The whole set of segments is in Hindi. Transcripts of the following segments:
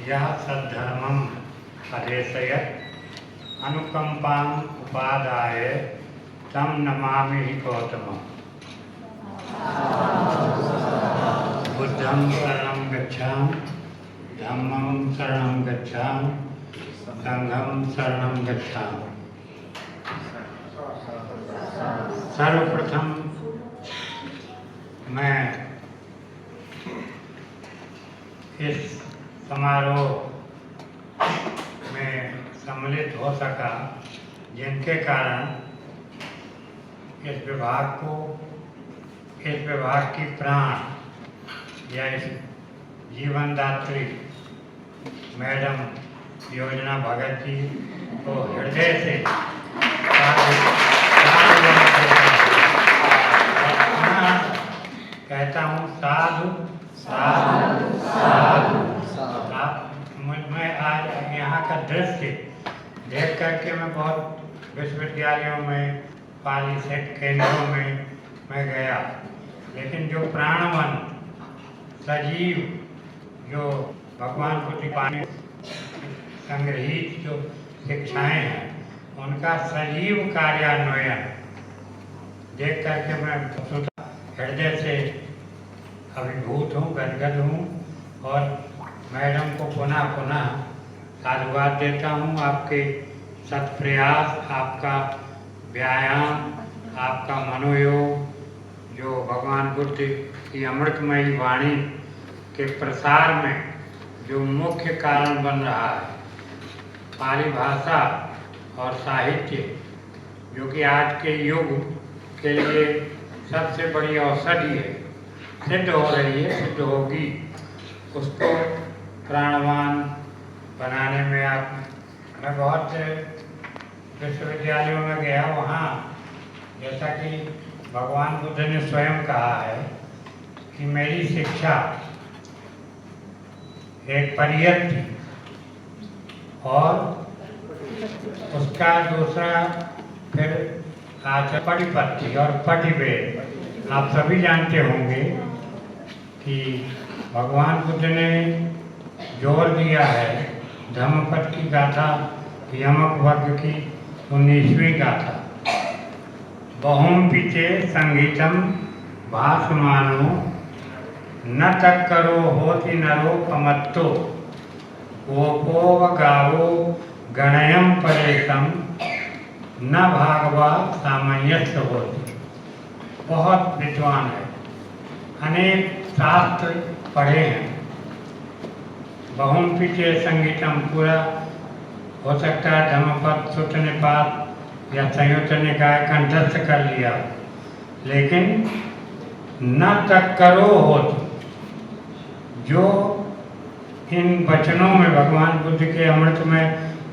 यः सद्धर्मम् अदेशयत् अनुकंपाम् उपादाय तं नमामि हि गौतमम्। बुद्धं शरणं गच्छामि, धम्मं शरणं गच्छामि, संघं शरणं गच्छामि। सर्वप्रथम मैं इस समारोह में सम्मिलित हो सका, जिनके कारण इस विभाग की प्राण या इस जीवनदात्री मैडम योजना भगत जी को हृदय से कहता हूँ साधु साधु साधु। मैं आज यहाँ का दृश्य देख करके मैं बहुत विश्वविद्यालयों में, पाली सेट केंद्रों में मैं गया, लेकिन जो प्राणवन सजीव जो भगवान को दिखाने संग्रहित जो शिक्षाएं हैं, उनका सजीव कार्यान्वयन देख करके मैं हृदय से अभिभूत हूँ, गदगद हूँ और मैडम को पुनः पुनः साधुवाद देता हूँ। आपके सत्प्रयास, आपका व्यायाम, आपका मनोयोग जो भगवान बुद्ध की अमृतमयी वाणी के प्रसार में जो मुख्य कारण बन रहा है, पाली भाषा और साहित्य जो कि आज के युग के लिए सबसे बड़ी औषधि है, सिद्ध हो रही है, सिद्ध होगी, उसको प्राणवान बनाने में मैं बहुत से विश्वविद्यालयों में गया। वहाँ जैसा कि भगवान बुद्ध ने स्वयं कहा है कि मेरी शिक्षा एक परियत थी और उसका दूसरा फिर परिपत्ति और पटिवेद। आप सभी जानते होंगे कि भगवान बुद्ध ने जोर दिया है धम्मपद की गाथा, यमक वर्ग की 19वीं गाथा। बहुमपि संगीतम भासमानो न तक्करो होति नरो कमत्तो गोपो गावो गणयम परेशम न भागवा सामंजस्य होती। बहुत विद्वान है, अनेक शास्त्र पढ़े हैं। बहुमपि संगीतम पूरा हो सकता है धम्मपद, सूत्र निपात या संयुक्त निकाय कंठस्थ कर लिया, लेकिन न तक्करो होती, जो इन वचनों में भगवान बुद्ध के अमृतमय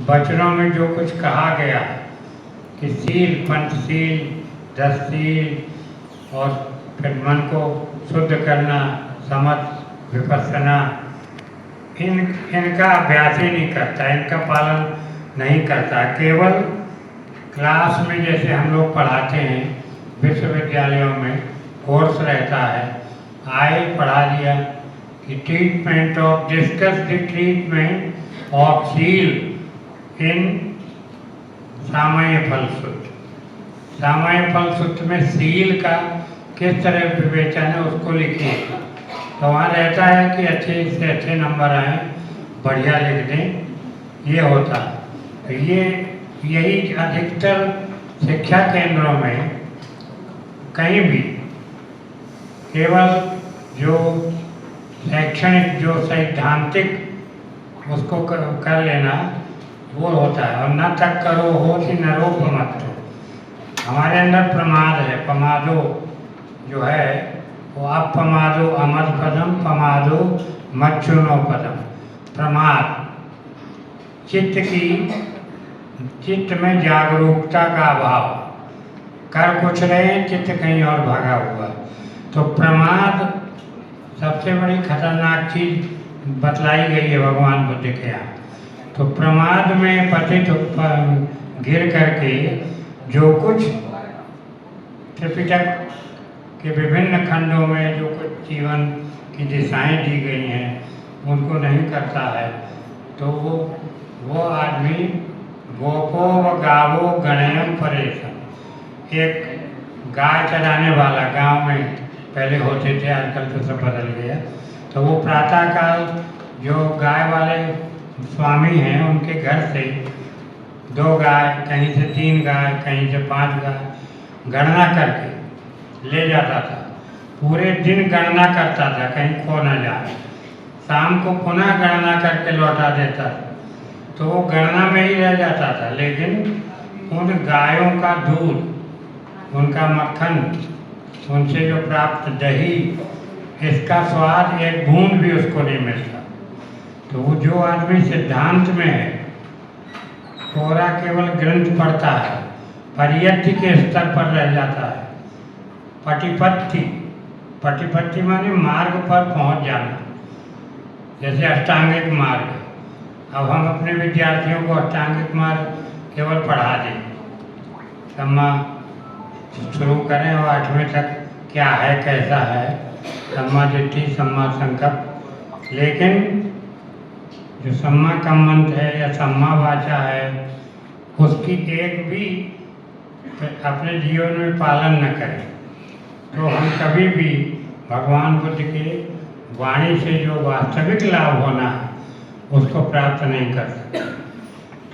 वचनों में जो कुछ कहा गया कि सील, पंचशील, 10 सील और फिर मन को शुद्ध करना, समझ, विपස්සना, इनका अभ्यास ही नहीं करता, इनका पालन नहीं करता। केवल क्लास में जैसे हम लोग पढ़ाते हैं, विश्वविद्यालयों में कोर्स रहता है, आए पढ़ा दिया कि treatment of discuss the treatment of सील इन सामय्य फल सूत्र। सामय्य फल सूत्र में सील का किस तरह विवेचन है उसको लिखिए, तो वहाँ रहता है कि अच्छे से अच्छे नंबर आए, बढ़िया लिख दें, ये होता। तो यही अधिकतर शिक्षा केंद्रों में कहीं भी केवल जो शैक्षणिक जो सैद्धांतिक उसको कर लेना वो होता है। और न तक करो हो कि नरोपमत्तो, हमारे अंदर प्रमाद है, प्रमादो जो है वो अपमादो अमद पदम, प्रमादो मच्छुनो पदम। प्रमाद चित्त में जागरूकता का अभाव, कर कुछ रहे हैं, चित्त कहीं और भागा हुआ। तो प्रमाद सबसे बड़ी खतरनाक चीज बतलाई गई है भगवान बुद्ध के यहाँ। तो प्रमाद में पतित गिर करके जो कुछ त्रिपिटक के विभिन्न खंडों में जो कुछ जीवन की दिशाएं दी गई हैं उनको नहीं करता है, तो वो आदमी गोपो व गावो गणयम परेशम, एक गाय चराने वाला गांव में पहले होते थे, आजकल तो सब बदल गया। तो वो प्रातःकाल जो गाय वाले स्वामी हैं उनके घर से 2 गाय, कहीं से 3 गाय, कहीं से 5 गाय गणना करके ले जाता था। पूरे दिन गणना करता था कहीं खो न जाए, शाम को पुनः गणना करके लौटा देता था। तो वो गणना में ही रह जाता था, लेकिन उन गायों का दूध, उनका मक्खन, उनसे जो प्राप्त दही, इसका स्वाद एक बूंद भी उसको नहीं मिलता। तो वो जो आदमी सिद्धांत में है, कोरा केवल ग्रंथ पढ़ता है, परियत्ति के स्तर पर रह जाता है। पटिपत्ति माने मार्ग पर पहुंच जाना, जैसे अष्टांगिक मार्ग। अब हम अपने विद्यार्थियों को अष्टांगिक मार्ग केवल पढ़ा दें, सम्मा शुरू करें और 8वें तक क्या है, कैसा है, सम्मा दिट्ठि, सम्मा संकल्प। लेकिन जो सम्मा कम्मंत है या सम्मा वाचा है, उसकी एक भी अपने जीवन में पालन न करें तो हम कभी भी भगवान बुद्ध के वाणी से जो वास्तविक लाभ होना है उसको प्राप्त नहीं कर सकते।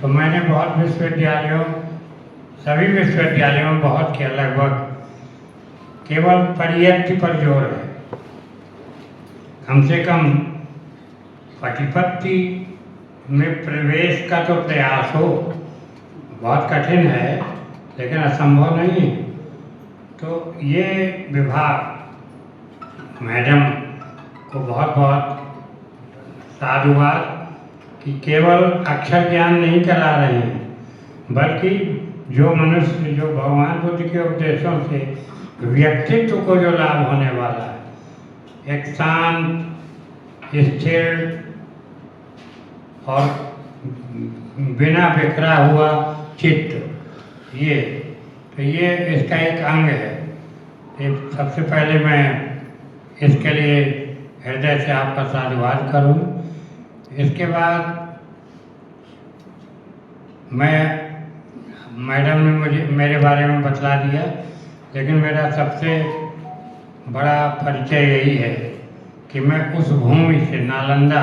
तो मैंने बहुत विश्वविद्यालयों, सभी विश्वविद्यालयों में बहुत किया, लगभग केवल परियत्ति पर जोर है। कम से कम पटिपत्ति में प्रवेश का तो प्रयास हो, बहुत कठिन है लेकिन असंभव नहीं है। तो ये विभाग मैडम को बहुत बहुत साधुवाद कि केवल अक्षर ज्ञान नहीं करा रहे हैं, बल्कि जो मनुष्य, जो भगवान बुद्ध के उपदेशों से व्यक्तित्व को जो लाभ होने वाला है, एक शांत, स्थिर और बिना बिखरा हुआ चित्त, ये इसका एक अंग है। सबसे पहले मैं इसके लिए हृदय से आपका साधुवाद करूं। इसके बाद मैडम ने मुझे मेरे बारे में बतला दिया, लेकिन मेरा सबसे बड़ा परिचय यही है कि मैं उस भूमि से, नालंदा,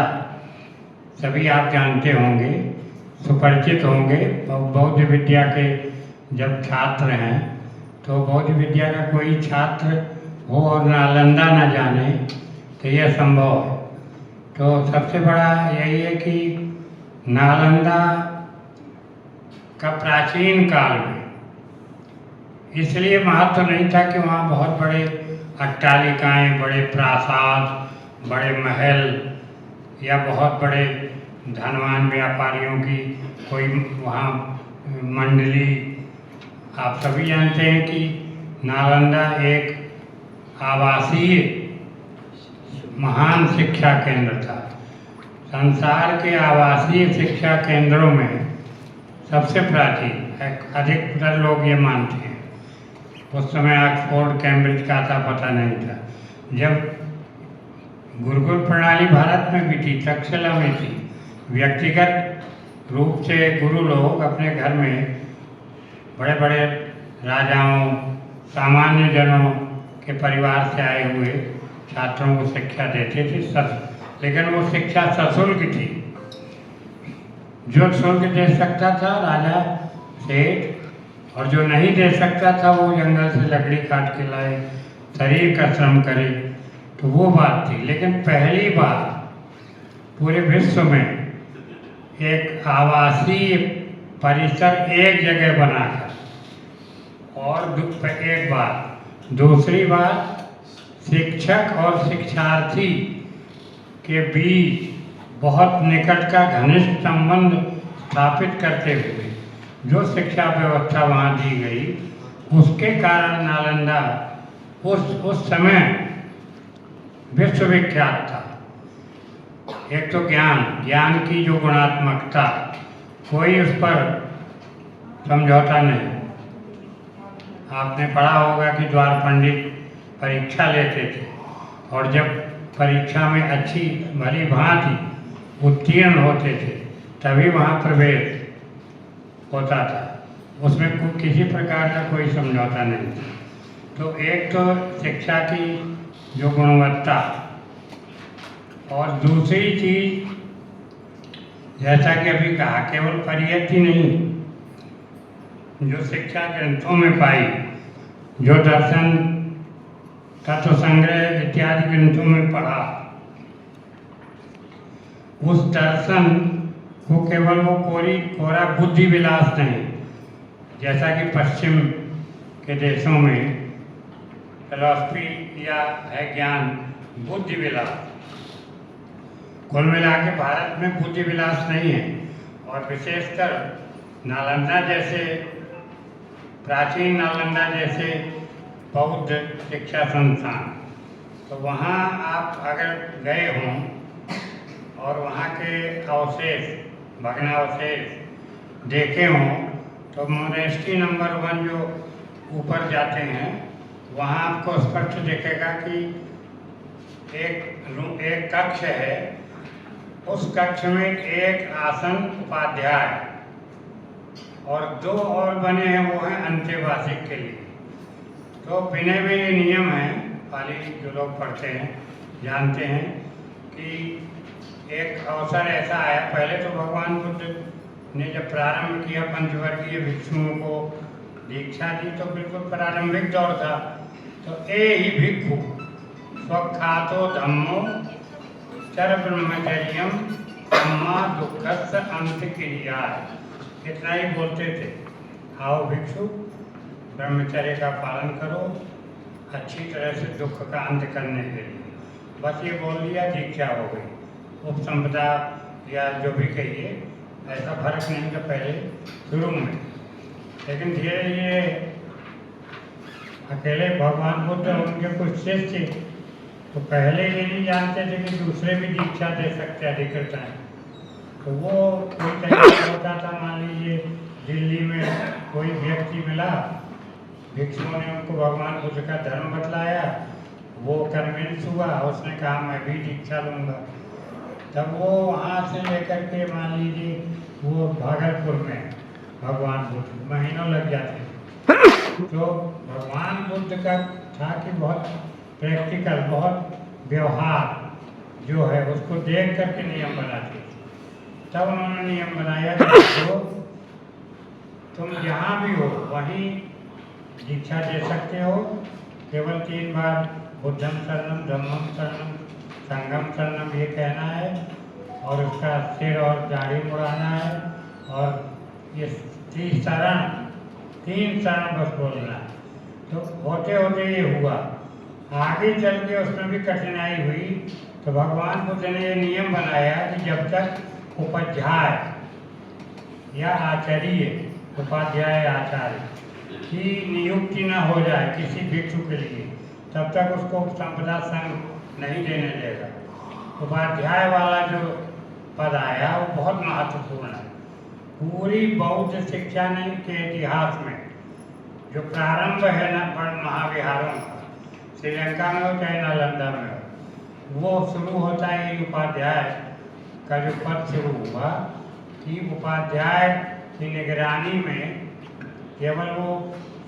सभी आप जानते होंगे, सुपरिचित होंगे, बौद्ध विद्या के जब छात्र हैं तो बौद्ध विद्या का कोई छात्र हो और नालंदा न जाने तो यह संभव है। तो सबसे बड़ा यही है कि नालंदा का प्राचीन काल में इसलिए महत्व नहीं था कि वहाँ बहुत बड़े अट्टालिकाएँ, बड़े प्रासाद, बड़े महल या बहुत बड़े धनवान व्यापारियों की कोई वहाँ मंडली। आप सभी जानते हैं कि नालंदा एक आवासीय महान शिक्षा केंद्र था। संसार के आवासीय शिक्षा केंद्रों में सबसे प्राचीन, अधिकतर लोग ये मानते हैं। उस समय ऑक्सफोर्ड, कैम्ब्रिज का था पता नहीं था। जब गुरुकुल प्रणाली भारत में भी थी, तक्षशिला में थी, व्यक्तिगत रूप से गुरु लोग अपने घर में बड़े बड़े राजाओं, सामान्य जनों के परिवार से आए हुए छात्रों को शिक्षा देते थे। लेकिन वो शिक्षा सशुल्क थी। जो शुल्क दे सकता था राजा, सेठ, और जो नहीं दे सकता था वो जंगल से लकड़ी काट के लाए, शरीर का श्रम करे, तो वो बात थी। लेकिन पहली बार पूरे विश्व में एक आवासीय परिसर एक जगह बनाकर, और एक बात, दूसरी बात शिक्षक और शिक्षार्थी के बीच बहुत निकट का घनिष्ठ संबंध स्थापित करते हुए जो शिक्षा व्यवस्था वहाँ दी गई, उसके कारण नालंदा उस समय विश्वविख्यात था। एक तो ज्ञान की जो गुणात्मकता, कोई उस पर समझौता नहीं। आपने पढ़ा होगा कि द्वार पंडित परीक्षा लेते थे और जब परीक्षा में अच्छी भली भांति उत्तीर्ण होते थे तभी वहाँ प्रवेश होता था, उसमें किसी प्रकार का कोई समझौता नहीं था। तो एक तो शिक्षा की जो गुणवत्ता, और दूसरी चीज़ जैसा कि अभी कहा, केवल परियत ही नहीं, जो शिक्षा ग्रंथों में पाई, जो दर्शन तत्व संग्रह इत्यादि ग्रंथों में पढ़ा, उस दर्शन को केवल वो कोरा बुद्धि विलास नहीं, जैसा कि पश्चिम के देशों में फिलॉसफी या है ज्ञान बुद्धि विलास, कुल मिला के भारत में बुद्धि विलास नहीं है। और विशेषकर नालंदा जैसे, प्राचीन नालंदा जैसे बौद्ध शिक्षा संस्थान, तो वहाँ आप अगर गए हों और वहाँ के अवशेष, भग्नावशेष देखे हों, तो मोनेस्ट्री नंबर 1 जो ऊपर जाते हैं, वहाँ आपको स्पष्ट दिखेगा कि एक कक्ष है, उस कक्ष में एक आसन उपाध्याय और 2 और बने हैं, वो हैं अंत्यवासिक के लिए। तो विनय में ये नियम है, पाली जो लोग पढ़ते हैं जानते हैं कि एक अवसर ऐसा आया, पहले तो भगवान बुद्ध ने जब प्रारंभ किया पंचवर्गीय भिक्षुओं को दीक्षा दी, तो बिल्कुल प्रारंभिक दौर था। तो ए ही भिक्षु स्वख्यातो धम्मो चर ब्रह्मचर्यम सम्मा दुखस्य अंत क्रिया, इतना ही बोलते थे। आओ भिक्षु, ब्रह्मचर्य का पालन करो अच्छी तरह से दुख का अंत करने के लिए, बस ये बोल दिया, दीक्षा हो गई। उपसंपदा या जो भी कहिए, ऐसा फर्क नहीं था पहले शुरू में, लेकिन धीरे धीरे अकेले भगवान बुद्ध और उनके कुछ शिष्य तो पहले ये नहीं जानते थे कि दूसरे भी दीक्षा दे सकते अधिकृत हैं। तो वो कोई तरीका होता था, मान लीजिए दिल्ली में कोई व्यक्ति मिला, भिक्षुओं ने उनको भगवान बुद्ध का धर्म बतलाया, वो कन्विंस हुआ, उसने कहा मैं भी दीक्षा लूँगा। तब वो वहाँ से लेकर के मान लीजिए वो भागलपुर में भगवान बुद्ध महीनों लग जाते। तो भगवान बुद्ध का था कि बहुत प्रैक्टिकल, बहुत व्यवहार जो है उसको देख करके नियम बनाते। तब उन्होंने नियम बनाया कि तो तुम जहाँ भी हो वहीं दीक्षा दे सकते हो, केवल 3 बार बुद्धम शरणम धम्मम शरणम संगम शरणम ये कहना है, और उसका सिर और दाढ़ी मुड़ाना है, और ये 3 शरण बस बोलना है। तो होते होते ये हुआ, आगे चल के उसमें भी कठिनाई हुई। तो भगवान बुद्ध ने ये नियम बनाया कि जब तक उपाध्याय या आचार्य, उपाध्याय आचार्य की नियुक्ति न हो जाए किसी भिक्षु के लिए, तब तक उसको संपदा संघ नहीं देने देगा। उपाध्याय वाला जो पद आया वो बहुत महत्वपूर्ण है। पूरी बौद्ध शिक्षा के इतिहास में जो प्रारंभ है ना बड़ महाविहारों का, श्रीलंका में हो चाहे नालंदा में हो, वो शुरू होता है उपाध्याय का जो पद शुरू हुआ कि उपाध्याय की निगरानी में केवल वो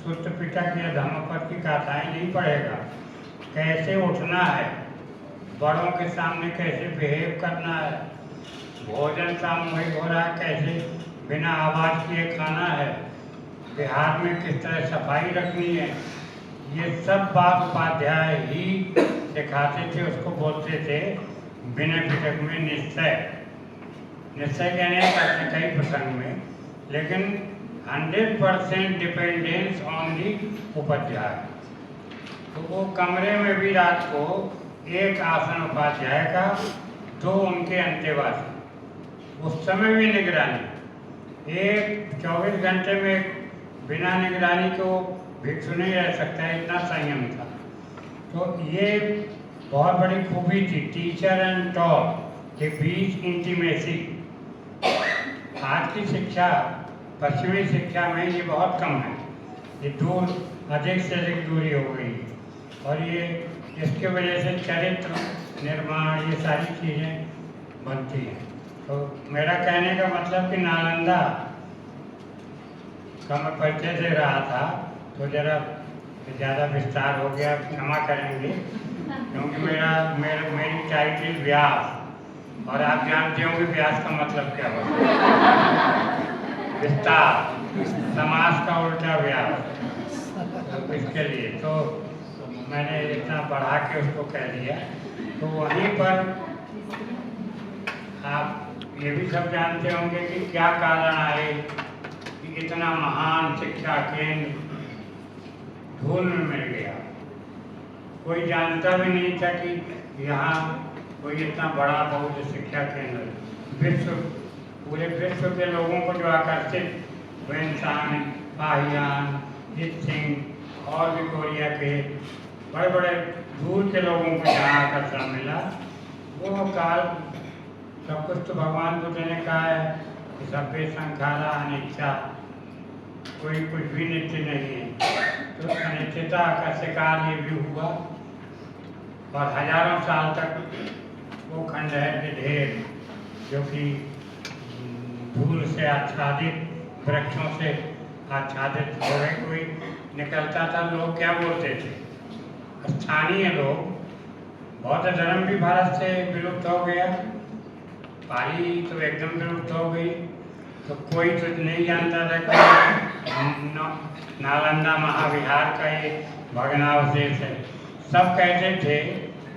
सूत्र पिटक या धम्मपद की कथाएं नहीं पढ़ेगा, कैसे उठना है, बड़ों के सामने कैसे बिहेव करना है, भोजन सामूहिक हो रहा है कैसे बिना आवाज़ किए खाना है, बिहार में किस तरह सफाई रखनी है, ये सब बात उपाध्याय ही सिखाते थे। उसको बोलते थे बिना पिटक में निश्चय। निश्चय कहने का कई प्रसंग में, लेकिन 100% डिपेंडेंस ऑन दी उपाध्याय। तो वो कमरे में भी रात को एक आसन उपाध्याय का, 2 उनके अंतेवासी, उस समय भी निगरानी। एक 24 घंटे में बिना निगरानी को भिक्षु नहीं रह सकता है, इतना संयम था। तो ये बहुत बड़ी खूबी थी टीचर एंड टॉप के बीच इंटीमेसी। आज की शिक्षा, पश्चिमी शिक्षा में ये बहुत कम है, ये दूर अधिक से अधिक दूरी हो गई, और ये इसके वजह से चरित्र निर्माण ये सारी चीज़ें बनती हैं। तो मेरा कहने का मतलब कि नालंदा का मैं परिचय दे रहा था, तो जरा ज़्यादा विस्तार हो गया, क्षमा करेंगे, क्योंकि मेरी टाइटल व्यास, और आप जानते होंगे व्यास का मतलब क्या होता है, विस्तार, समास का उल्टा व्यास। तो इसके लिए तो मैंने इतना बढ़ा के उसको कह दिया। तो वहीं पर आप ये भी सब जानते होंगे कि क्या कारण है कि इतना महान शिक्षा केंद्र धूल में मिल गया। कोई जानता भी नहीं था कि यहाँ कोई इतना बड़ा बौद्ध शिक्षा केंद्र, पूरे विश्व के लोगों को जो आकर्षित, वेंसांग, पाहियान, हित सिंह और भी कोरिया के बड़े बड़े दूर के लोगों को जहाँ आकर्षण मिला, वो काल सब कुछ तो भगवान बुद्ध ने कहा है कि सभ्य संखारा अनिच्छा, कोई कुछ भी नित्य नहीं है। तो अनिश्चितता का शिकार ये भी हुआ, और हजारों साल तक वो खंडहर के ढेर जो कि धूल से आच्छादित, वृक्षों से आच्छादित हो गए, कोई निकलता था, लोग क्या बोलते थे, स्थानीय लोग, बौद्ध धर्म भी भारत से विलुप्त हो गया, पाली तो एकदम विलुप्त हो गई, तो कोई तो नहीं जानता था कि नालंदा महाविहार का ये भग्नावशेष है। सब कहते थे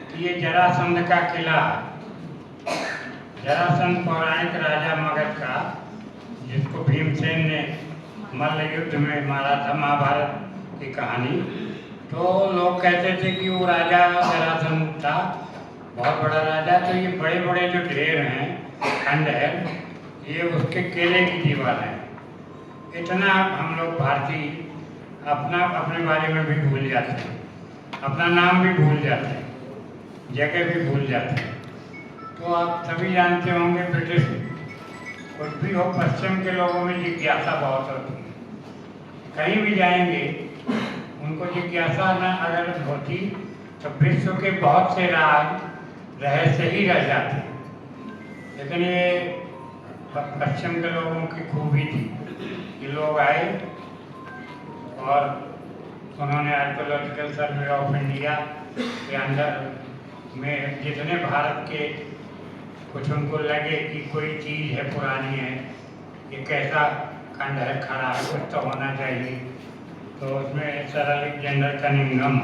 कि ये जरासंध का किला, जरासंध पौराणिक राजा मगध का, जिसको भीमसेन ने मल्ल युद्ध में मारा था, महाभारत की कहानी। तो लोग कहते थे कि वो राजा जरासंध था, बहुत बड़ा राजा। तो ये बड़े बड़े जो ढेर हैं, खंडहर, ये उसके किले की दीवार है। इतना हम लोग भारतीय अपने बारे में भी भूल जाते हैं, अपना नाम भी भूल जाते हैं, जगह भी भूल जाते हैं। तो आप सभी जानते होंगे, ब्रिटिश कुछ भी हो, पश्चिम के लोगों में जिज्ञासा बहुत होती है। कहीं भी जाएंगे, उनको जिज्ञासा न अगर होती तो विश्व के बहुत से राज रहस्य ही रह जाते। लेकिन ये पश्चिम के लोगों की खूबी थी कि लोग आए और उन्होंने आर्कियोलॉजिकल सर्वे ऑफ इंडिया के अंदर में जितने भारत के कुछ उनको लगे कि कोई चीज़ है, पुरानी है, ये कैसा खंडहर खड़ा है, कुछ तो होना चाहिए। तो उसमें सर अलेक्जेंडर कनिंघम,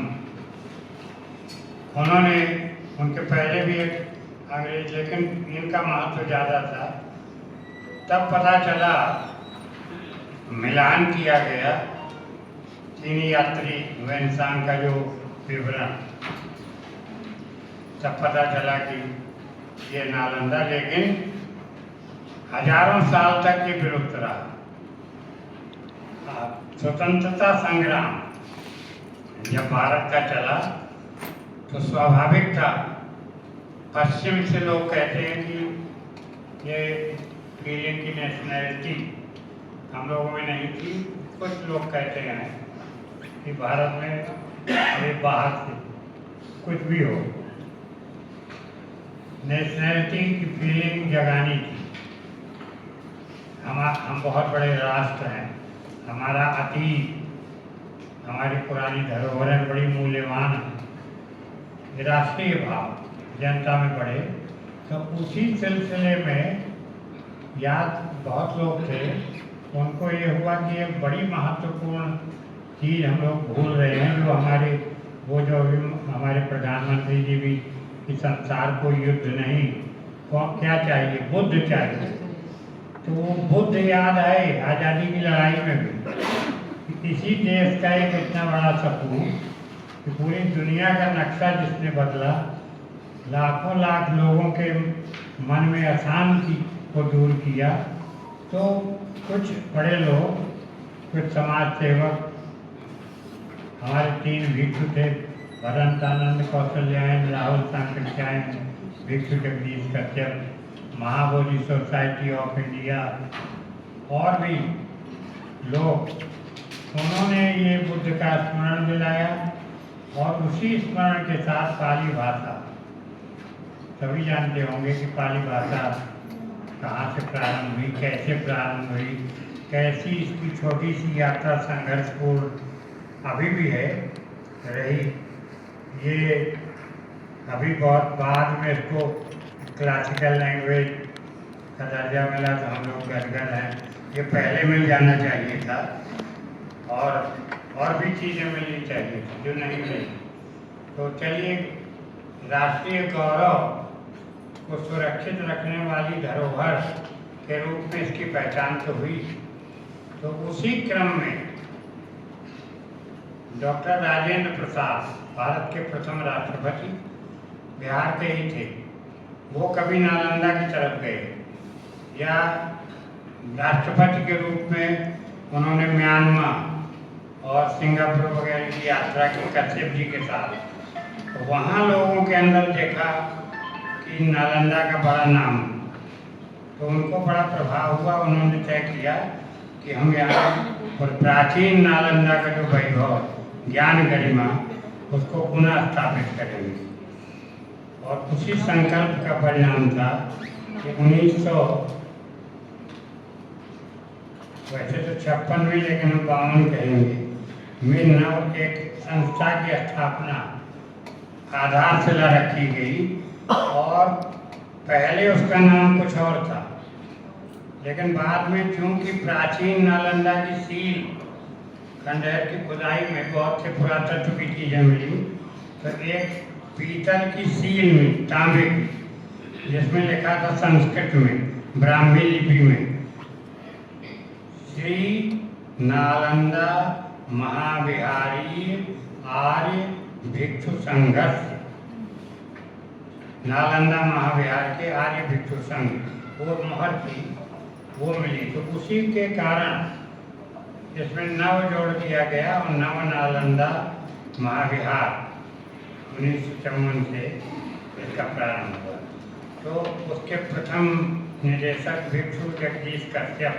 उन्होंने, उनके पहले भी एक अंग्रेज, लेकिन इनका महत्व ज़्यादा था। तब पता चला, मिलान किया गया चीनी यात्री वेंसांग का जो विवरण, तब पता चला कि ये नालंदा, लेकिन हजारों साल तक ये विलुप्त रहा। स्वतंत्रता संग्राम जब भारत का चला तो स्वाभाविक था, पश्चिम से लोग कहते हैं कि ये फीलिंग की नेशनैलिटी हम लोगों में नहीं थी। कुछ लोग कहते हैं कि भारत में अभी बाहर से कुछ भी हो, नेशनैलिटी की फीलिंग जगानी थी। हम बहुत बड़े राष्ट्र हैं, हमारा अतीत, हमारी पुरानी धरोहरें बड़ी मूल्यवान है, राष्ट्रीय भाव जनता में बढ़े। तो उसी सिलसिले में याद बहुत लोग थे, उनको ये हुआ कि एक बड़ी महत्वपूर्ण चीज़ हम लोग भूल रहे हैं, जो हमारे प्रधानमंत्री जी भी, कि संसार को युद्ध नहीं, क्या चाहिए, बुद्ध चाहिए। तो वो बुद्ध याद आए आज़ादी की लड़ाई में भी। इसी देश का एक इतना बड़ा सपूत कि पूरी दुनिया का नक्शा जिसने बदला, लाखों लाख लोगों के मन में अशांति को दूर किया। तो कुछ बड़े लोग, कुछ समाज सेवक, हमारे 3 भिक्षु थे, भदंतानंद, कौशल्यायन, राहुल सांकृत्यायन, भिक्षु Jagdish Kashyap, Mahabodhi society of India और भी लोग, उन्होंने ये बुद्ध का स्मरण दिलाया। और उसी स्मरण के साथ पाली भाषा, सभी जानते होंगे कि पाली भाषा कहाँ से प्रारंभ हुई, कैसे प्रारंभ हुई, कैसी इसकी छोटी सी यात्रा संघर्षपूर्ण अभी भी है रही। ये अभी बहुत बाद में इसको क्लासिकल लैंग्वेज का दर्जा मिला तो हम लोग गदगद हैं। ये पहले मिल जाना चाहिए था और भी चीज़ें मिलनी चाहिए थी जो नहीं मिली। तो चलिए, राष्ट्रीय गौरव को सुरक्षित रखने वाली धरोहर के रूप में इसकी पहचान तो हुई। तो उसी क्रम में डॉक्टर राजेंद्र प्रसाद, भारत के प्रथम राष्ट्रपति, बिहार के ही थे। वो कभी नालंदा की तरफ गए या राष्ट्रपति के रूप में उन्होंने म्यांमार और सिंगापुर वगैरह की यात्रा की कश्यप जी के साथ। तो वहाँ लोगों के अंदर देखा कि नालंदा का बड़ा नाम, तो उनको बड़ा प्रभाव हुआ। उन्होंने तय किया कि हम यहाँ और प्राचीन नालंदा का जो वैभव, ज्ञान गरिमा, उसको पुनः स्थापित करेंगे। और उसी संकल्प का परिणाम था कि 1900, वैसे तो 56 में, लेकिन हम 52 कहेंगे, में नव एक संस्था की स्थापना, आधारशिला रखी गई। और पहले उसका नाम कुछ और था, लेकिन बाद में चूंकि प्राचीन नालंदा की सील, खंडहर की खुदाई में बहुत से पुरातत्व की चीज़ें मिली, तो एक पीतल की सील में, तांबे की, जिसमें लिखा था संस्कृत में, ब्राह्मी लिपि में, श्री नालंदा महाविहारी आर्य भिक्षु संघर्ष, नालंदा महाविहार के आर्य भिक्षु संघ, वो मोहर थी, वो मिली। तो उसी के कारण इसमें नव जोड़ दिया गया और नव नालंदा महाविहार 1954 से इसका प्रारंभ हुआ। तो उसके प्रथम निदेशक भिक्षु जगदीश कश्यप,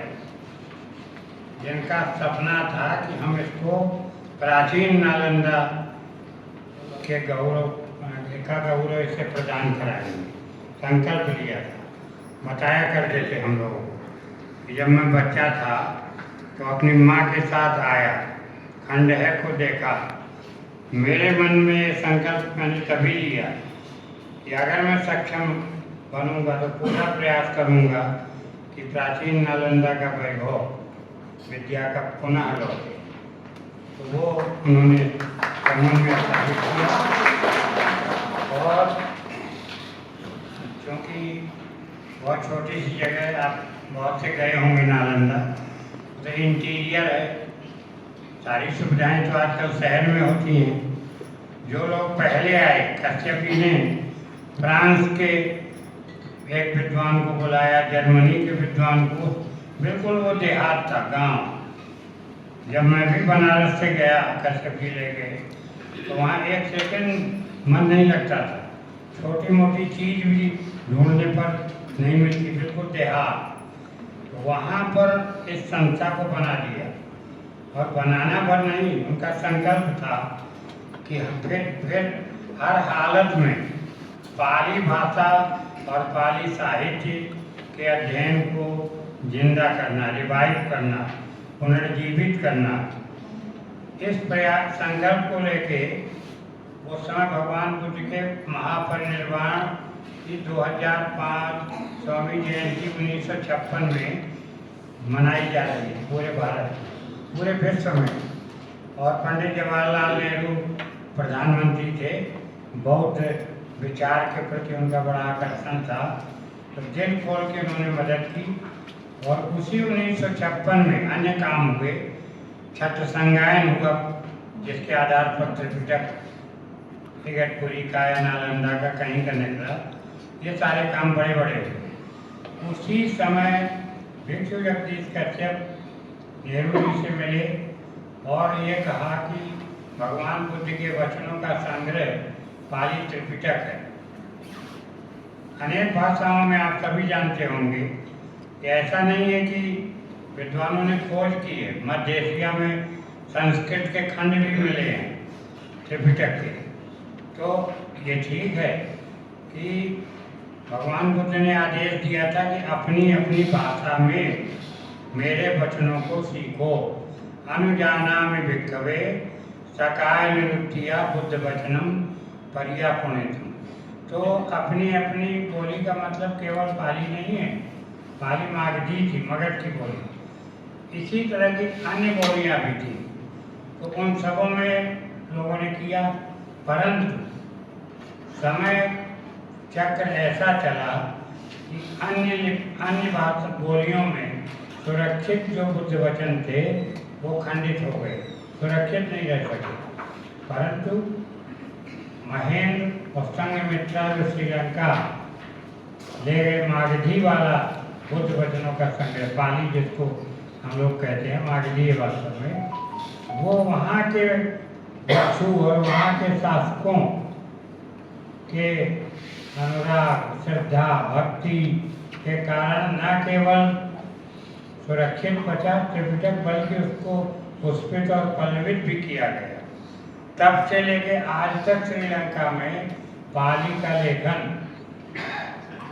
जिनका सपना था कि हम इसको प्राचीन नालंदा के गौरव का गौरव इसे प्रदान कराएंगे, संकल्प लिया था। बताया करते थे हम लोगों को कि जब मैं बच्चा था तो अपनी माँ के साथ आया, खंडहर को देखा, मेरे मन में संकल्प मैंने तभी लिया कि अगर मैं सक्षम बनूंगा तो पूरा प्रयास करूंगा कि प्राचीन नालंदा का वैभव विद्या का पुनः लौटे। तो वो उन्होंने कानून में स्थापित किया। और क्योंकि बहुत छोटी सी जगह, आप बहुत से गए होंगे नालंदा, तो इंटीरियर है, सारी सुविधाएं तो आजकल शहर में होती हैं। जो लोग पहले आए, कश्यप जी ने फ्रांस के एक विद्वान को बुलाया, जर्मनी के विद्वान को, बिल्कुल वो देहात था, गांव। जब मैं भी बनारस से गया, कश्यप जी ले गए, तो वहाँ एक सेकंड मन नहीं लगता था, छोटी मोटी चीज़ भी ढूंढने पर नहीं मिलती, बिल्कुल देहात। तो वहाँ पर इस संस्था को बना दिया, और बनाना भर नहीं, उनका संकल्प था कि फिर हर हालत में पाली भाषा और पाली साहित्य के अध्ययन को जिंदा करना, रिवाइव करना, पुनर्जीवित करना। इस प्रयास संकल्प को लेके उस समय भगवान बुद्ध के महापरिनिर्वाण की 2005 स्वामी जयंती 1956 में मनाई जा रही है पूरे भारत, पूरे विश्व में। और पंडित जवाहरलाल नेहरू प्रधानमंत्री थे, बौद्ध विचार के प्रति उनका बड़ा आकर्षण था, तो दिल खोल के उन्होंने मदद की। और उसी 1956 में अन्य काम हुए, छत्र संगायन हुआ, जिसके आधार पर त्रिपिटक इगतपुरी का या नालंदा का कहीं का निकला। ये सारे काम बड़े बड़े हुए। उसी समय भिक्षु जगदीश कश्यप नेहरू जी से मिले और ये कहा कि भगवान बुद्ध के वचनों का संग्रह पाली त्रिपिटक है। अनेक भाषाओं में आप सभी जानते होंगे कि ऐसा नहीं है कि विद्वानों ने खोज की है, मध्य एशिया में संस्कृत के खंड भी मिले हैं त्रिपिटक के। तो ये ठीक है कि भगवान बुद्ध ने आदेश दिया था कि अपनी अपनी भाषा में मेरे वचनों को सीखो। अनुजानामि भिक्खवे सकाय निरुक्तिया बुद्ध वचनम परिया पुण्यतम। तो अपनी अपनी बोली का मतलब केवल पाली नहीं है, पाली मागधी थी, मगध की बोली। इसी तरह की अन्य बोलियाँ भी थी, तो उन सबों में लोगों ने किया। परंतु समय चक्र ऐसा चला कि अन्य भाषा बोलियों में सुरक्षित जो बुद्ध वचन थे वो खंडित हो गए, सुरक्षित नहीं रह सके। परंतु महेंद्र और संघमित्रा जो श्रीलंका ले गए मागधी वाला बुद्ध वचनों का संग्रह, पाली जिसको हम लोग कहते हैं, मागधी वास्तव में, वो वहाँ के भिक्षु और वहाँ के शासकों के अनुराग, श्रद्धा, भक्ति के कारण न केवल सुरक्षित बचा त्रिपिटक, बल्कि उसको पुष्पित और पल्लवित भी किया गया। तब से लेके आज तक श्रीलंका में पाली का लेखन,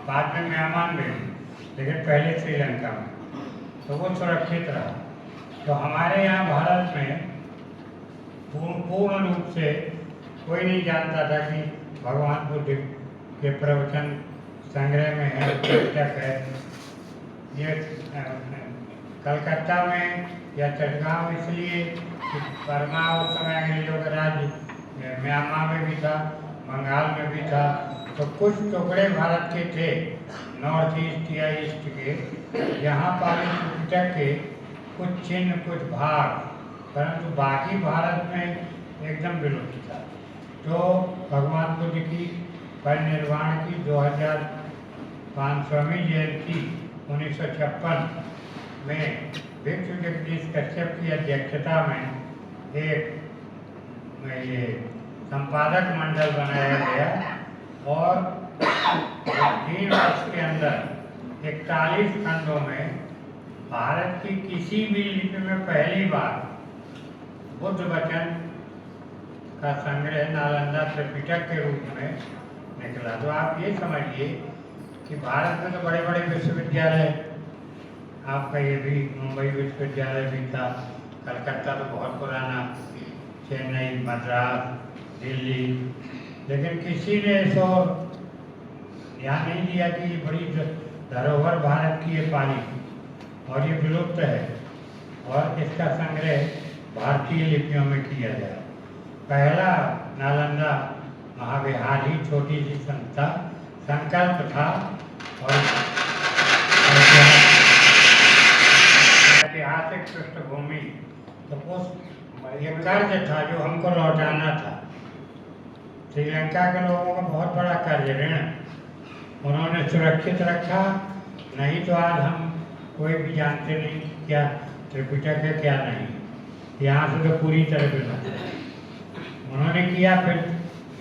बाद में म्यांमार में, लेकिन पहले श्रीलंका में, तो वो सुरक्षित रहा। तो हमारे यहाँ भारत में पूर्ण रूप से कोई नहीं जानता था कि भगवान बुद्ध के प्रवचन संग्रह में है, त्रिपिटक है। ये कलकत्ता में या चटगांव इसलिए कि बर्मा उस समय अंग्रेजों का राज्य, म्यांमार में भी था, बंगाल में भी था, तो कुछ टुकड़े भारत के थे, नॉर्थ ईस्ट या ईस्ट के, यहाँ पाली त्रिपिटक के कुछ चिन्ह, कुछ भाग, परंतु बाकी भारत में एकदम विलुप्त था। तो भगवान बुद्ध की परिनिर्वाण की 2500वीं जयंती 1956 में भिक्षु जगदीश कश्यप की अध्यक्षता में एक ये संपादक मंडल बनाया गया और 3 वर्ष के अंदर 41 खंडों में भारत की किसी भी लिपि में पहली बार बुद्ध वचन का संग्रह नालंदा त्रिपिटक के रूप में निकला। तो आप ये समझिए कि भारत में तो बड़े बड़े विश्वविद्यालय, आपका ये भी मुंबई विश्वविद्यालय भी था, कलकत्ता तो बहुत पुराना, चेन्नई, मद्रास, दिल्ली, लेकिन किसी ने इसको ध्यान नहीं दिया कि ये बड़ी धरोहर भारत की ये पाली और ये विलुप्त है और इसका संग्रह भारतीय लिपियों में किया जाए। पहला नालंदा महाविहार ही छोटी सी संस्था संकल्प था और ऐतिहासिक पृष्ठभूमि, तो उस ये कर्ज था जो हमको लौटाना था। श्रीलंका के लोगों का बहुत बड़ा कर्ज, ऋण उन्होंने सुरक्षित रखा, नहीं तो आज हम कोई भी जानते नहीं क्या त्रिपिटक है क्या नहीं। यहाँ से तो पूरी तरह विलुप्त है। उन्होंने किया, फिर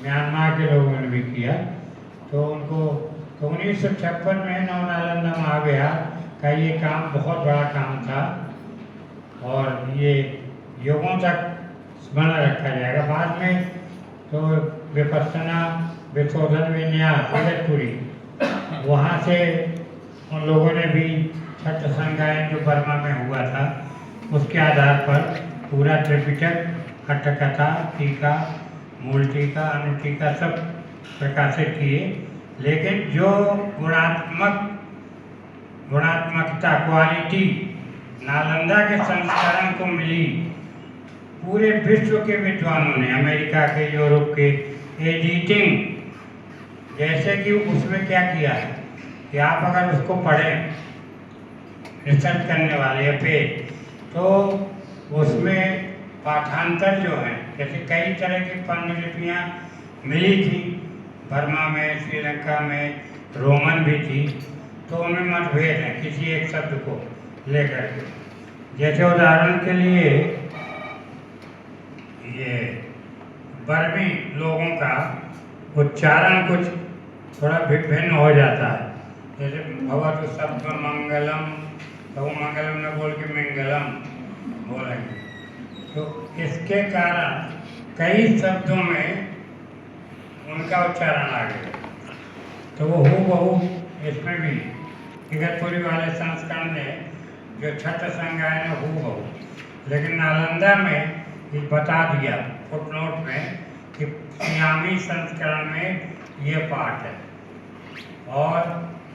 म्यांमार के लोगों ने भी किया, तो उनको तो 1956 में नवनालंदा महाविहार का ये काम बहुत बड़ा काम था और ये युगों तक स्मरण रखा जाएगा। बाद में तो विपස්සना विशोधन विन्यास इगतपुरी, वहाँ से उन लोगों ने भी छठ संगायन जो बर्मा में हुआ था उसके आधार पर पूरा त्रिपिटक, अट्ठकथा, टीका, मूल टीका, अनुटीका सब प्रकाशित किए। लेकिन जो गुणात्मकता, क्वालिटी नालंदा के संस्करण को मिली, पूरे विश्व के विद्वानों ने, अमेरिका के, यूरोप के, एडिटिंग, जैसे कि उसमें क्या किया है कि आप अगर उसको पढ़ें, रिसर्च करने वाले पे, तो उसमें पाठांतर जो है, जैसे कई तरह की पांडुलिपियाँ मिली थी बर्मा में, श्रीलंका में, रोमन भी थी, तो उनमें मतभेद हैं किसी एक शब्द को लेकर के। जैसे उदाहरण के लिए ये बर्मी लोगों का उच्चारण कुछ थोड़ा भिन्न हो जाता है। जैसे भवतु शब्द मंगलम, तो वो मंगलम न बोल के मंगलम बोलेंगे, तो इसके कारण कई शब्दों में उनका उच्चारण आ गया। तो वो हूबहू इसमें भी इगतपुरी वाले संस्करण में जो छत्र संज्ञा है ना हूबहू, लेकिन नालंदा में ये बता दिया फुटनोट में कि सियामी संस्करण में ये पाठ है और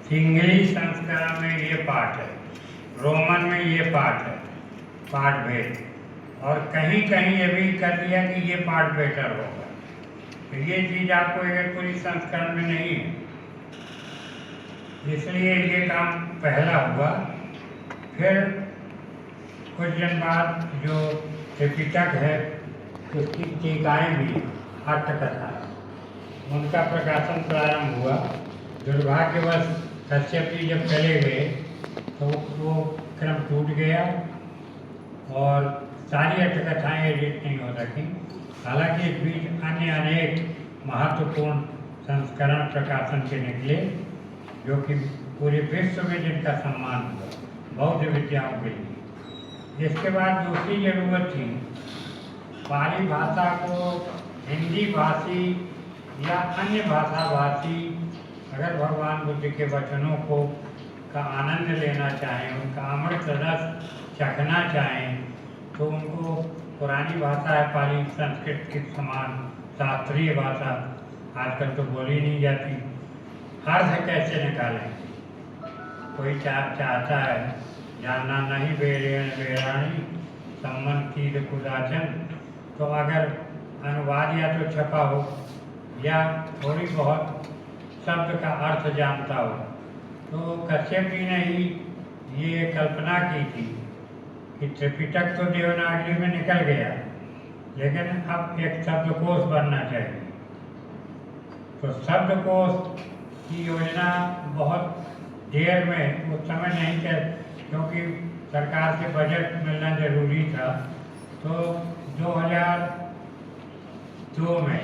सिंगली संस्करण में ये पाठ है, रोमन में ये पाठ है, पाठ भेद, और कहीं कहीं ये भी कर दिया कि ये पाठ बेटर होगा। तो ये चीज़ आपको इगतपुरी संस्करण में नहीं है, इसलिए ये काम पहला हुआ। फिर कुछ दिन बाद जो त्रिपिटक है उसकी टीकाएँ भी अट्ठकथा उनका प्रकाशन प्रारंभ हुआ। दुर्भाग्यवश कश्यप जी जब चले गए तो वो क्रम टूट गया और सारी अट्ठकथाएँ एडिट नहीं हो सकी। हालांकि इस बीच अन्य अनेक महत्वपूर्ण संस्करण प्रकाशन के निकले जो कि पूरे विश्व में जिनका सम्मान हुआ बौद्ध विद्याओं के लिए। इसके बाद दूसरी जरूरत थी पाली भाषा को हिंदी भाषी या अन्य भाषा भाषी अगर भगवान बुद्ध के वचनों को का आनंद लेना चाहें, उनका अमृत रस चखना चाहें, तो उनको पुरानी भाषा है पाली संस्कृत के समान शास्त्रीय भाषा आजकल तो बोली नहीं जाती, अर्थ कैसे निकालें। कोई चाहता है जानना नहीं बेरानी संबंध की कुदाचन, तो अगर अनुवाद या तो छपा हो या थोड़ी बहुत शब्द का अर्थ जानता हो, तो कश्यप जी ने ही ये कल्पना की थी कि त्रिपिटक तो देवनागरी में निकल गया, लेकिन अब एक शब्दकोश बनना चाहिए। तो शब्दकोश की योजना बहुत देर में उस समय नहीं चल, क्योंकि सरकार से बजट मिलना जरूरी था। तो 2002 में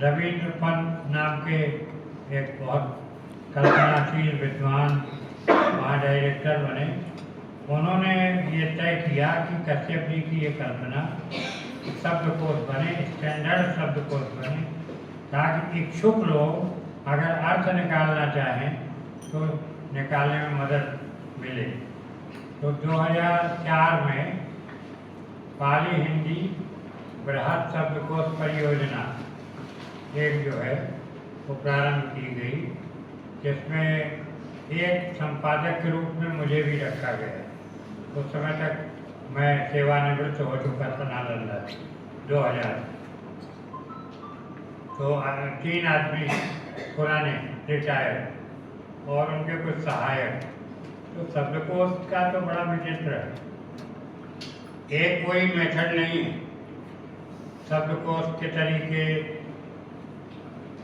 रविंद्र पंत नाम के एक बहुत कल्पनाशील विद्वान वहाँ डायरेक्टर बने। उन्होंने ये तय किया कि कश्यप जी की ये कल्पना शब्दकोश बने, स्टैंडर्ड शब्दकोश बने, ताकि इच्छुक लोग अगर अर्थ निकालना चाहें तो निकालने में मदद मिले। तो 2004 में पाली हिंदी बृहद शब्दकोश परियोजना एक जो है वो प्रारंभ की गई, जिसमें एक संपादक के रूप में मुझे भी रखा गया। उस समय तक मैं सेवानिवृत्त हो चुका था नालंदा 2000। तो 3 आदमी पुराने रिटायर्ड और उनके कुछ सहायक। तो शब्दकोश का तो बड़ा विचित्र है, एक कोई मेथड नहीं है। शब्दकोश के तरीके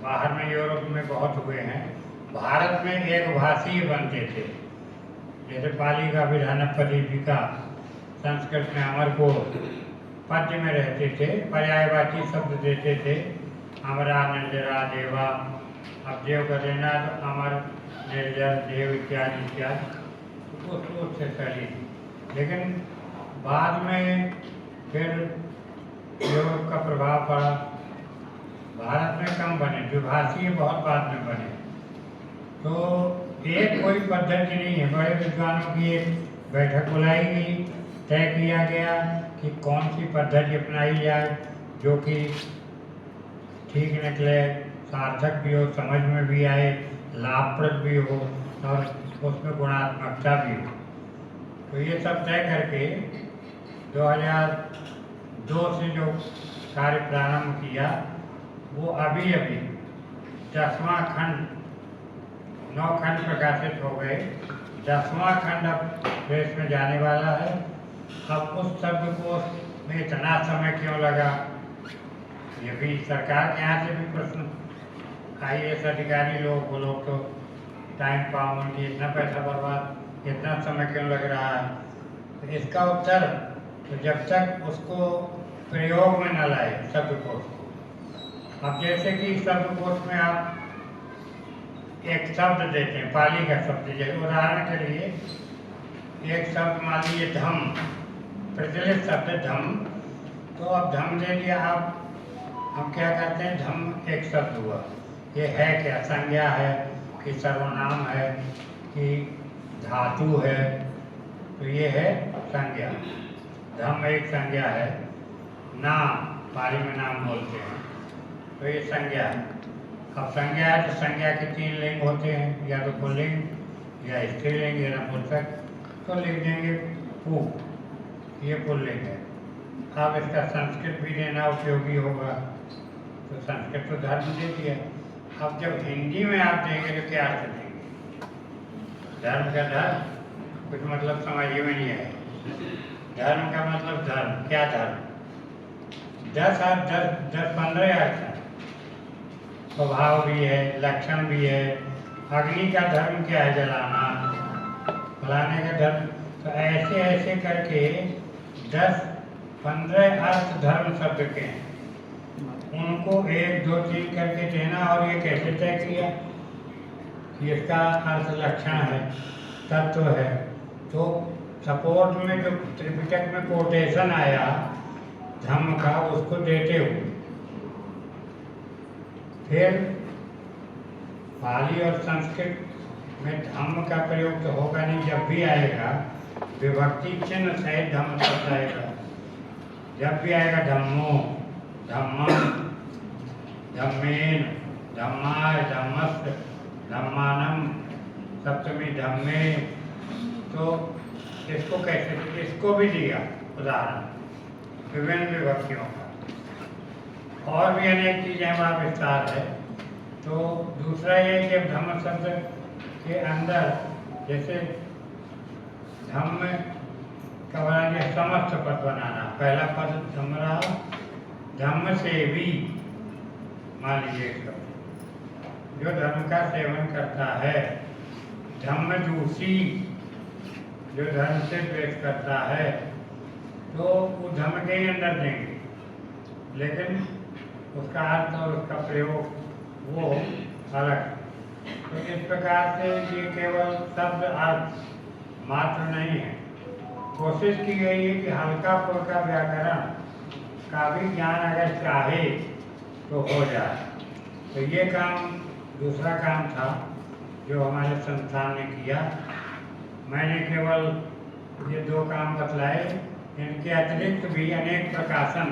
बाहर में यूरोप में बहुत हुए हैं, भारत में एक भाषी बनते थे, जैसे पाली का विधानपति जी का संस्कृत में अमर को पद्य में रहते थे, पर्यायवाची शब्द देते थे, अमरा निर्जरा देवा, अब देव का देना तो अमर निर्जर देव इत्यादि इत्यादि, तो सोच से चली। लेकिन बाद में फिर यूरोप का प्रभाव पड़ा, भारत में कम बने, द्विभाषीय बहुत बाद में बने। तो एक कोई पद्धति नहीं है, बड़े विद्वानों की एक बैठक बुलाई गई, तय किया गया कि कौन सी पद्धति अपनाई जाए जो कि ठीक निकले, सार्थक भी हो, समझ में भी आए, लाभप्रद भी हो और उसमें गुणात्मकता भी हो। तो ये सब तय करके 2002 से जो कार्य प्रारंभ किया वो अभी 10वां खंड, 9 खंड प्रकाशित हो गए, 10वां खंड अब प्रेस में जाने वाला है। अब उस शब्दकोश में इतना समय क्यों लगा, ये भी सरकार के यहाँ से भी प्रश्न, IAS अधिकारी लोग वो लोग तो टाइम पावन की इतना पैसा बर्बाद, इतना समय क्यों लग रहा है। तो इसका उत्तर तो जब तक उसको प्रयोग में न लाए शब्दकोश को। अब जैसे कि शब्दकोश में आप एक शब्द देते हैं, पाली का शब्द, जैसे उदाहरण के लिए एक शब्द मान लीजिए धम, प्रचलित शब्द धम, तो अब धम दे दिया आप, हम क्या करते हैं, धम एक शब्द हुआ, ये है क्या, संज्ञा है कि सर्वनाम है कि धातु है, तो ये है संज्ञा। धम्म एक संज्ञा है, नाम पाली में नाम बोलते हैं, तो ये संज्ञा है। अब संज्ञा है तो संज्ञा के 3 लिंग होते हैं, या तो पुल्लिंग या स्त्रीलिंग या नपुंसक, तो लिख देंगे पू, ये पुल्लिंग है। अब इसका संस्कृत भी देना उपयोगी होगा, तो संस्कृत तो धर्म दे दिया। अब जब हिंदी में आप देंगे तो क्या अर्थ देंगे? धर्म का धर्म कुछ मतलब समझ में नहीं आए। धर्म का मतलब धर्म, क्या धर्म? 10-15 अर्थ है, स्वभाव भी है, लक्षण भी है। अग्नि का धर्म क्या है? जलाना। फलाने का धर्म, तो ऐसे ऐसे करके 10-15 अर्थ धर्म शब्द के हैं, उनको 1 2 3 करके देना। और ये कैसे तय किया कि इसका अर्थ लक्षण है, तत्व है? तो सपोर्ट में जो त्रिपिटक में कोटेशन आया धम्म का, उसको देते हुए फिर पाली और संस्कृत में धम्म का प्रयोग तो होगा नहीं, जब भी आएगा विभक्ति चिन्ह सहित धम्म शब्द आएगा। जब भी आएगा धम्मो, धम्मम, धम्मेन, धम्माय, धम्मस्य, धम्मानम, सप्तमी धम्मे, तो इसको कैसे, इसको भी दिया उदाहरण विभिन्न विभक्तियों का। और भी अनेक चीज़ें वहाँ विस्तार है। तो दूसरा ये कि धम्म शब्द के अंदर जैसे धम्म का बना समस्त पद बनाना, पहला पद धम्म रहा, धम्म सेवी, मान लीजिए जो धर्म का सेवन करता है। धम्म दूषी, जो धर्म से द्वेष करता है, तो वो धम्म के ही अंदर देंगे, लेकिन उसका अर्थ और उसका प्रयोग वो अलग। तो इस प्रकार से ये केवल शब्द अर्थ मात्र नहीं है, कोशिश की गई है कि हल्का फुल्का व्याकरण का भी ज्ञान अगर चाहे तो हो जाए। तो ये काम दूसरा काम था जो हमारे संस्थान ने किया। मैंने केवल ये 2 काम बतलाए, इनके अतिरिक्त भी अनेक प्रकाशन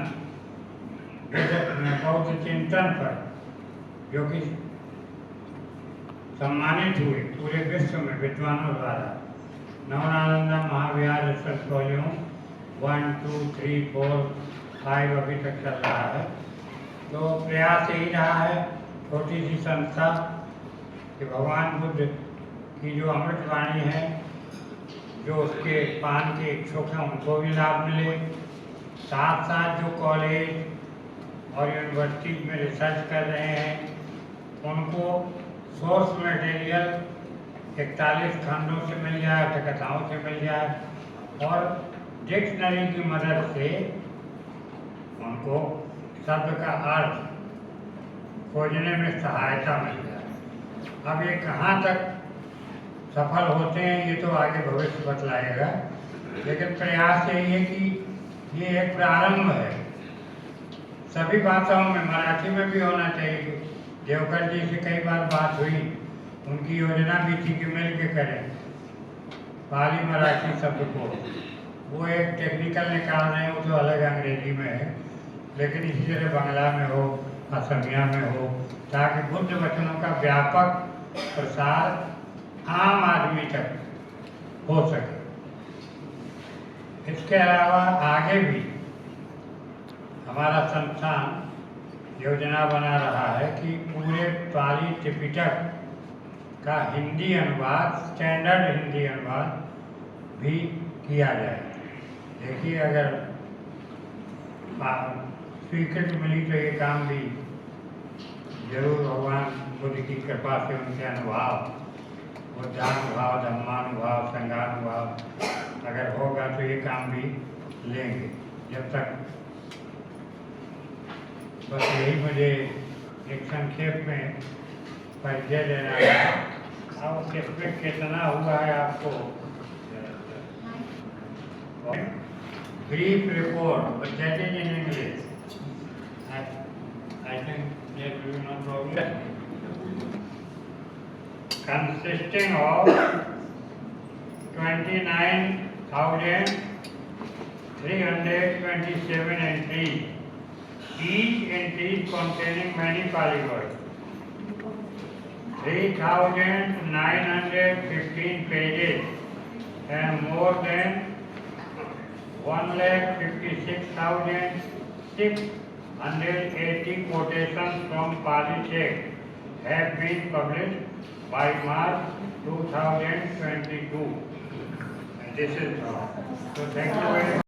बौद्ध चिंतन पर जो कि सम्मानित हुए पूरे विश्व में विद्वानों द्वारा। नवनानंदा महाविहार रिसर्च वॉल्यूम 1 2 3 4 5 अभी तक चल रहा है। तो प्रयास यही रहा है, छोटी सी संस्था, कि भगवान बुद्ध की जो अमृतवाणी है, जो उसके पान के इच्छुक हैं उनको भी लाभ मिले, साथ साथ जो कॉलेज और यूनिवर्सिटी में रिसर्च कर रहे हैं उनको सोर्स मटेरियल 41 खंडों से मिल जाए, कथाओं से मिल जाए, और डिक्शनरी की मदद से उनको शब्द का अर्थ खोजने में सहायता मिल जाए। अब ये कहाँ तक सफल होते हैं ये तो आगे भविष्य बतलाएगा, लेकिन प्रयास यही है कि ये एक प्रारंभ है। सभी भाषाओं में, मराठी में भी होना चाहिए। देवकर जी से कई बार बात हुई, उनकी योजना भी थी कि मिल के करें पाली मराठी शब्द को। वो एक टेक्निकल निकाल रहे हैं, वो तो अलग अंग्रेजी में है, लेकिन इसी तरह बांग्ला में हो, असमिया में हो, ताकि बुद्ध वचनों का व्यापक प्रसार आम आदमी तक हो सके। इसके अलावा आगे भी हमारा संस्थान योजना बना रहा है कि पूरे पाली त्रिपिटक का हिंदी अनुवाद, स्टैंडर्ड हिंदी अनुवाद भी किया जाए। देखिए अगर स्वीकृति मिली तो ये काम भी जरूर भगवान बुद्ध की कृपा से उनके अनुभाव, बुद्धानुभाव, धम्मानुभाव, संघानुभाव अगर होगा तो ये काम भी लेंगे। जब तक बस यही मुझे एक संक्षेप में परिचय देना है। अब किसमें कितना हुआ है आपको brief report, but that is in English. I think there will be no problem. consisting of 29,327 entries, each entry containing many polygons. 3,915 pages and more than 156,680 quotations from Pali text have been published by March 2022. And this is all. So thank you very much.